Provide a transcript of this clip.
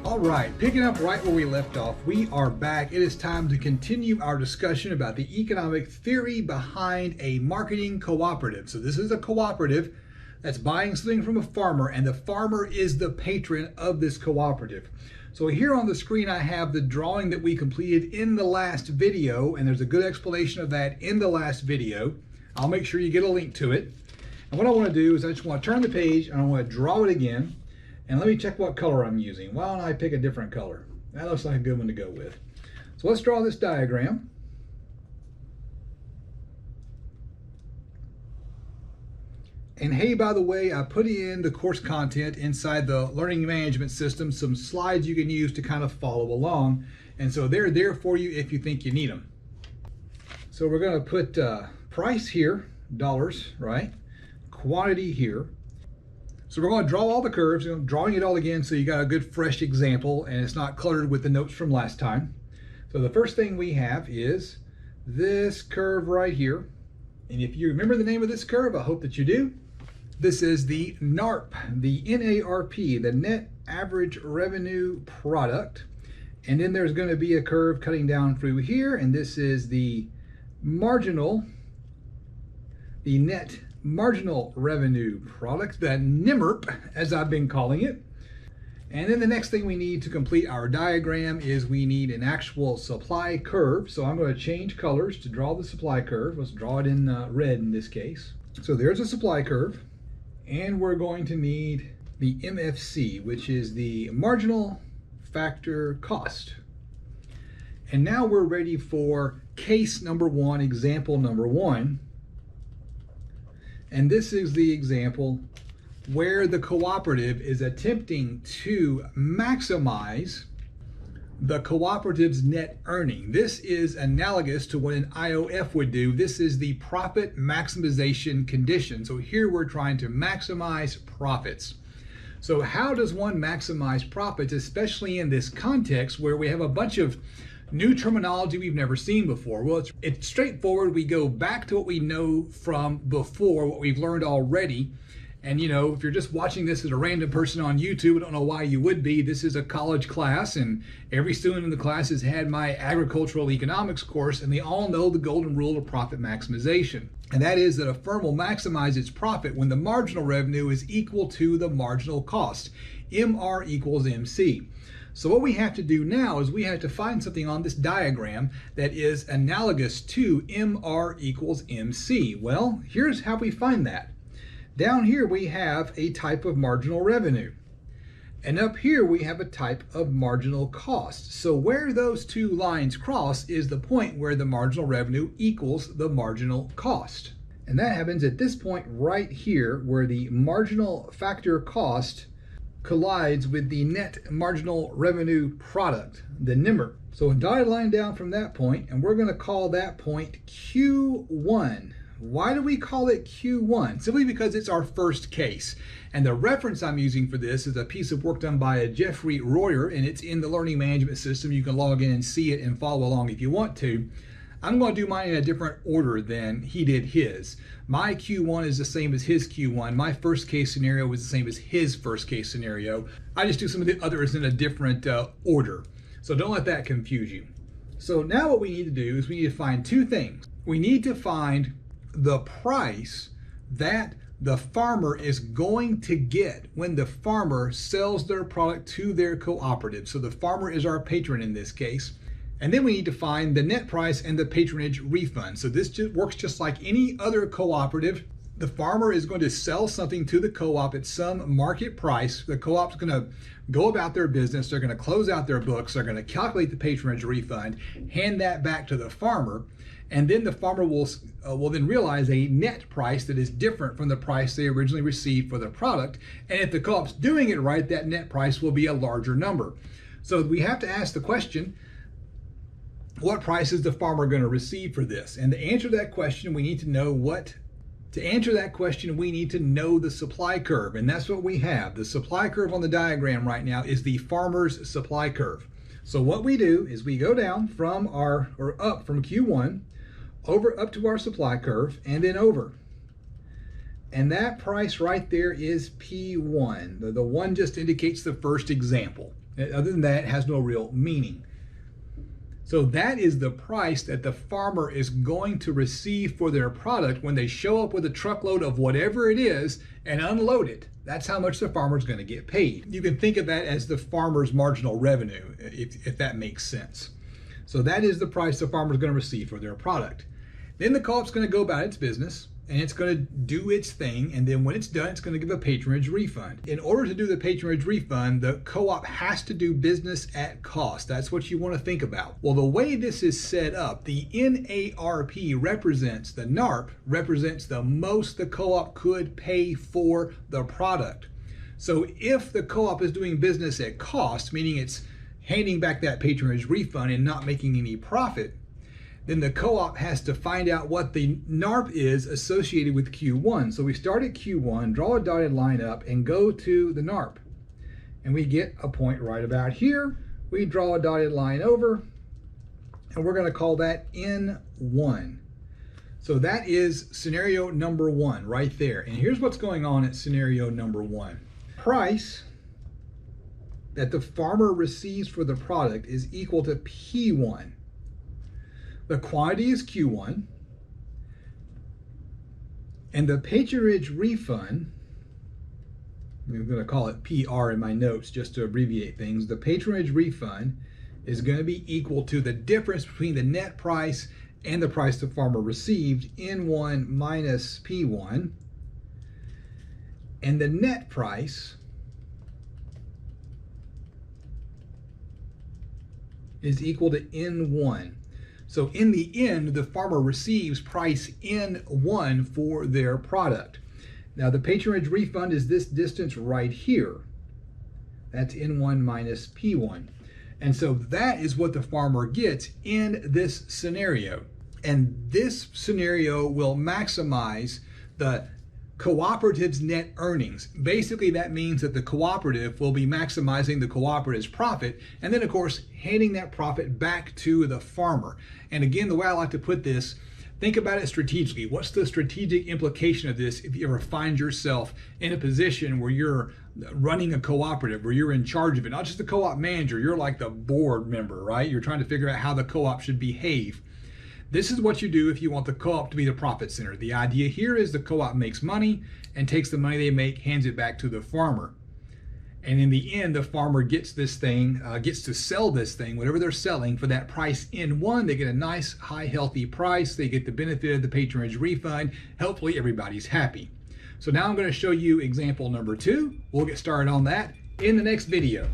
All right, picking up right where we left off, we are back. It is time to continue our discussion about the economic theory behind a marketing cooperative. So this is a cooperative that's buying something from a farmer, and the farmer is the patron of this cooperative. So here on the screen, I have the drawing that we completed in the last video, and there's a good explanation of that in the last video. I'll make sure you get a link to it. And what I want to do is I just want to turn the page and I want to draw it again. And let me check what color I'm using. Why don't I pick a different color? That looks like a good one to go with. So let's draw this diagram. And hey, by the way, I put in the course content inside the learning management system, some slides you can use to kind of follow along. And so they're there for you if you think you need them. So we're going to put price here, dollars, right? Quantity here. So we're going to draw all the curves, drawing it all again so you got a good fresh example and it's not cluttered with the notes from last time. So the first thing we have is this curve right here. And if you remember the name of this curve, I hope that you do. This is the NARP, the N-A-R-P, the net average revenue product. And then there's going to be a curve cutting down through here, and this is the marginal, the net marginal revenue product, the NMRP, as I've been calling it. And then the next thing we need to complete our diagram is we need an actual supply curve. So I'm going to change colors to draw the supply curve. Let's draw it in red in this case. So there's a supply curve, and we're going to need the MFC, which is the marginal factor cost. And now we're ready for case number one, example number one. And this is the example where the cooperative is attempting to maximize the cooperative's net earning. This is analogous to what an IOF would do. This is the profit maximization condition. So here we're trying to maximize profits. So how does one maximize profits, especially in this context where we have a bunch of new terminology we've never seen before? Well, it's straightforward. We go back to what we know from before, what we've learned already. And you know, if you're just watching this as a random person on YouTube, I don't know why you would be. This is a college class, and every student in the class has had my agricultural economics course, and they all know the golden rule of profit maximization. And that is that a firm will maximize its profit when the marginal revenue is equal to the marginal cost. MR equals MC. So what we have to do now is we have to find something on this diagram that is analogous to MR equals MC. Well, here's how we find that. Down here we have a type of marginal revenue. And up here we have a type of marginal cost. So where those two lines cross is the point where the marginal revenue equals the marginal cost. And that happens at this point right here where the marginal factor cost collides with the net marginal revenue product, the NMRP. So a dotted line down from that point, and we're going to call that point Q1. Why do we call it Q1? Simply because it's our first case. And the reference I'm using for this is a piece of work done by Jeffrey Royer, and it's in the learning management system. You can log in and see it and follow along if you want to. I'm going to do mine in a different order than he did his. My Q1 is the same as his Q1. My first case scenario was the same as his first case scenario. I just do some of the others in a different order. So don't let that confuse you. So now what we need to do is we need to find two things. We need to find the price that the farmer is going to get when the farmer sells their product to their cooperative. So the farmer is our patron in this case. And then we need to find the net price and the patronage refund. So this just works just like any other cooperative. The farmer is going to sell something to the co-op at some market price. The co-op's going to go about their business. They're going to close out their books. They're going to calculate the patronage refund, hand that back to the farmer. And then the farmer will then realize a net price that is different from the price they originally received for the product. And if the co-op's doing it right, that net price will be a larger number. So we have to ask the question, what price is the farmer going to receive for this? And to answer that question, we need to know we need to know the supply curve. And that's what we have. The supply curve on the diagram right now is the farmer's supply curve. So what we do is we go down from up from Q1 over up to our supply curve and then over. And that price right there is P1. The one just indicates the first example. Other than that, it has no real meaning. So that is the price that the farmer is going to receive for their product when they show up with a truckload of whatever it is and unload it. That's how much the farmer is going to get paid. You can think of that as the farmer's marginal revenue, if that makes sense. So that is the price the farmer is going to receive for their product. Then the co-op's going to go about its business, and it's going to do its thing, and then when it's done, it's going to give a patronage refund. In order to do the patronage refund, the co-op has to do business at cost. That's what you want to think about. Well, the way this is set up, the NARP represents, the NARP represents the most the co-op could pay for the product. So if the co-op is doing business at cost, meaning it's handing back that patronage refund and not making any profit, then the co-op has to find out what the NARP is associated with Q1. So we start at Q1, draw a dotted line up, and go to the NARP. And we get a point right about here. We draw a dotted line over, and we're going to call that N1. So that is scenario number 1 right there. And here's what's going on at scenario number 1. Price that the farmer receives for the product is equal to P1. The quantity is Q1, and the patronage refund, I'm going to call it PR in my notes just to abbreviate things. The patronage refund is going to be equal to the difference between the net price and the price the farmer received, N1 minus P1, and the net price is equal to N1. So in the end, the farmer receives price N1 for their product. Now the patronage refund is this distance right here. That's N1 minus P1. And so that is what the farmer gets in this scenario. And this scenario will maximize the cooperative's net earnings. Basically, that means that the cooperative will be maximizing the cooperative's profit, and then of course handing that profit back to the farmer. And again, the way I like to put this, think about it strategically. What's the strategic implication of this if you ever find yourself in a position where you're running a cooperative, where you're in charge of it, not just the co-op manager, you're like the board member, right? You're trying to figure out how the co-op should behave. This is what you do if you want the co-op to be the profit center. The idea here is the co-op makes money and takes the money they make, hands it back to the farmer. And in the end, the farmer gets this thing, gets to sell this thing, whatever they're selling, for that price N1. They get a nice, high, healthy price. They get the benefit of the patronage refund. Hopefully everybody's happy. So now I'm going to show you example number 2. We'll get started on that in the next video.